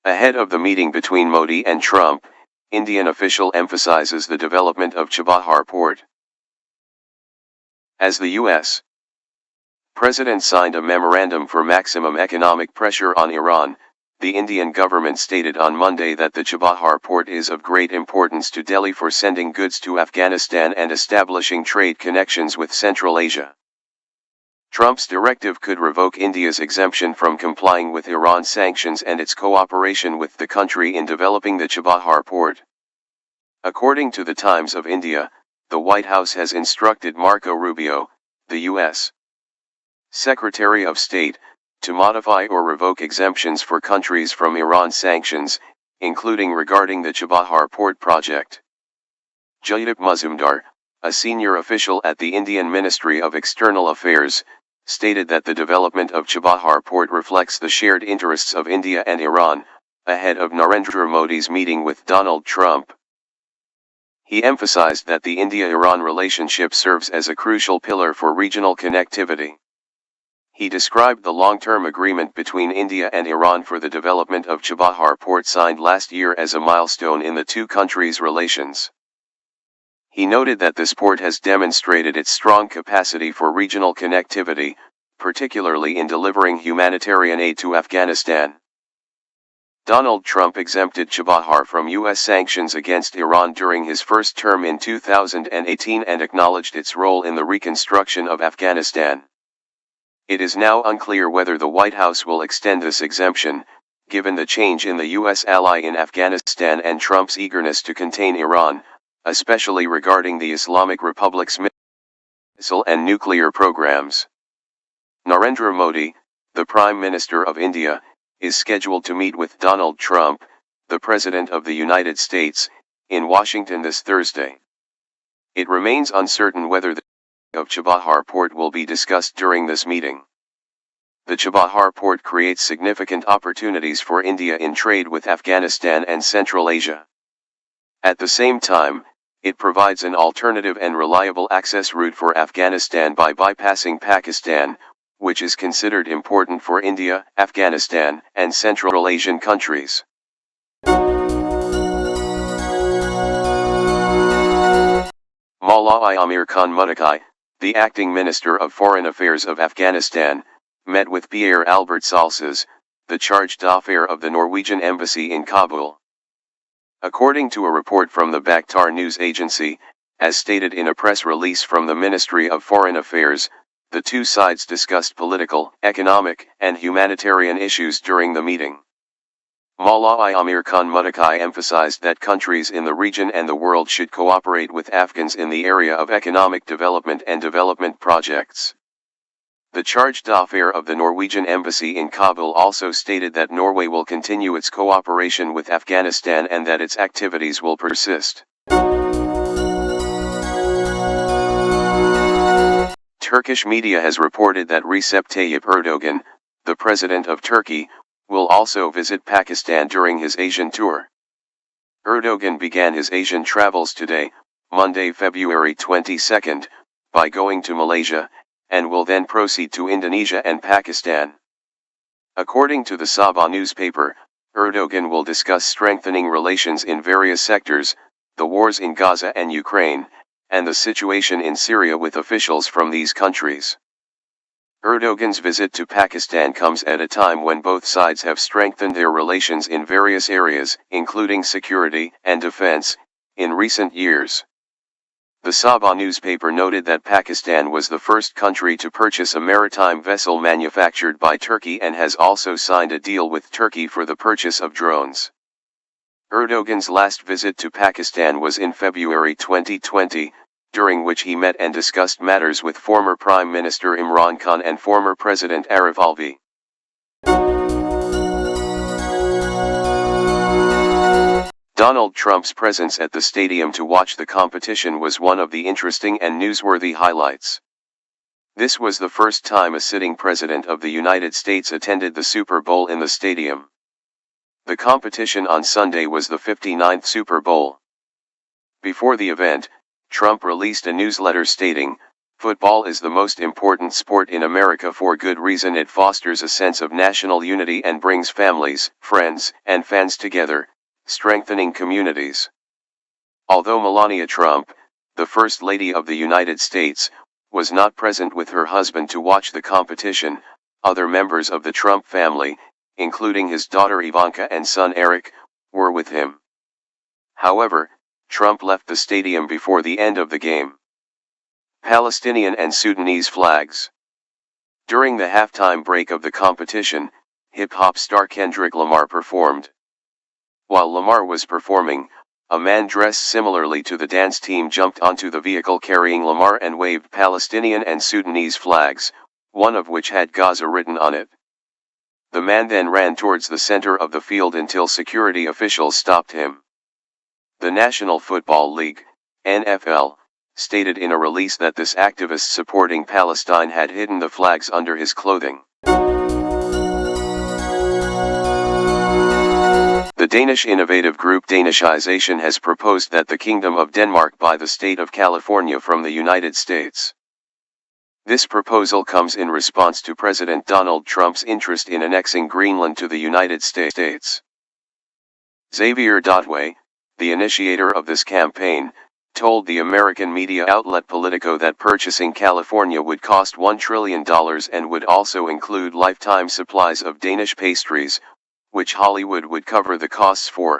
Ahead of the meeting between Modi and Trump, Indian official emphasizes the development of Chabahar port. As the U.S. President signed a memorandum for maximum economic pressure on Iran, the Indian government stated on Monday that the Chabahar port is of great importance to Delhi for sending goods to Afghanistan and establishing trade connections with Central Asia. Trump's directive could revoke India's exemption from complying with Iran sanctions and its cooperation with the country in developing the Chabahar port. According to the Times of India, the White House has instructed Marco Rubio, the U.S. Secretary of State, to modify or revoke exemptions for countries from Iran sanctions, including regarding the Chabahar port project. Jaydeep Mazumdar, a senior official at the Indian Ministry of External Affairs, stated that the development of Chabahar port reflects the shared interests of India and Iran, ahead of Narendra Modi's meeting with Donald Trump. He emphasized that the India-Iran relationship serves as a crucial pillar for regional connectivity. He described the long-term agreement between India and Iran for the development of Chabahar port signed last year as a milestone in the two countries' relations. He noted that this port has demonstrated its strong capacity for regional connectivity, particularly in delivering humanitarian aid to Afghanistan. Donald Trump exempted Chabahar from U.S. sanctions against Iran during his first term in 2018 and acknowledged its role in the reconstruction of Afghanistan. It is now unclear whether the White House will extend this exemption, given the change in the U.S. ally in Afghanistan and Trump's eagerness to contain Iran, especially regarding the Islamic Republic's missile and nuclear programs. Narendra Modi, the Prime Minister of India, is scheduled to meet with Donald Trump, the President of the United States, in Washington this Thursday. It remains uncertain whether the of Chabahar port will be discussed during this meeting. The Chabahar port creates significant opportunities for India in trade with Afghanistan and Central Asia. At the same time, it provides an alternative and reliable access route for Afghanistan by bypassing Pakistan, which is considered important for India, Afghanistan, and Central Asian countries. Maulai Amir Khan Muttaqi, the acting Minister of Foreign Affairs of Afghanistan, met with Pierre Albert Salsas, the charge d'affaires of the Norwegian embassy in Kabul. According to a report from the Bakhtar news agency, as stated in a press release from the Ministry of Foreign Affairs, the two sides discussed political, economic, and humanitarian issues during the meeting. Maulai Amir Khan Muttaqi emphasized that countries in the region and the world should cooperate with Afghans in the area of economic development and development projects. The charge d'affaires of the Norwegian embassy in Kabul also stated that Norway will continue its cooperation with Afghanistan and that its activities will persist. Turkish media has reported that Recep Tayyip Erdogan, the president of Turkey, will also visit Pakistan during his Asian tour. Erdogan began his Asian travels today, Monday, February 22, by going to Malaysia, and will then proceed to Indonesia and Pakistan. According to the Sabah newspaper, Erdogan will discuss strengthening relations in various sectors, the wars in Gaza and Ukraine, and the situation in Syria with officials from these countries. Erdogan's visit to Pakistan comes at a time when both sides have strengthened their relations in various areas, including security and defense, in recent years. The Sabah newspaper noted that Pakistan was the first country to purchase a maritime vessel manufactured by Turkey and has also signed a deal with Turkey for the purchase of drones. Erdogan's last visit to Pakistan was in February 2020, during which he met and discussed matters with former Prime Minister Imran Khan and former President Arif Alvi. Donald Trump's presence at the stadium to watch the competition was one of the interesting and newsworthy highlights. This was the first time a sitting president of the United States attended the Super Bowl in the stadium. The competition on Sunday was the 59th Super Bowl. Before the event, Trump released a newsletter stating, Football is the most important sport in America for good reason. It fosters a sense of national unity and brings families, friends, and fans together, strengthening communities. Although Melania Trump, the First Lady of the United States, was not present with her husband to watch the competition, other members of the Trump family, including his daughter Ivanka and son Eric, were with him. However, Trump left the stadium before the end of the game. Palestinian and Sudanese flags. During the halftime break of the competition, hip-hop star Kendrick Lamar performed. While Lamar was performing, a man dressed similarly to the dance team jumped onto the vehicle carrying Lamar and waved Palestinian and Sudanese flags, one of which had Gaza written on it. The man then ran towards the center of the field until security officials stopped him. The National Football League, NFL, stated in a release that this activist supporting Palestine had hidden the flags under his clothing. The Danish innovative group Danishization has proposed that the Kingdom of Denmark buy the state of California from the United States. This proposal comes in response to President Donald Trump's interest in annexing Greenland to the United States. Xavier Dotway, the initiator of this campaign, told the American media outlet Politico that purchasing California would cost $1 trillion and would also include lifetime supplies of Danish pastries, which Hollywood would cover the costs for.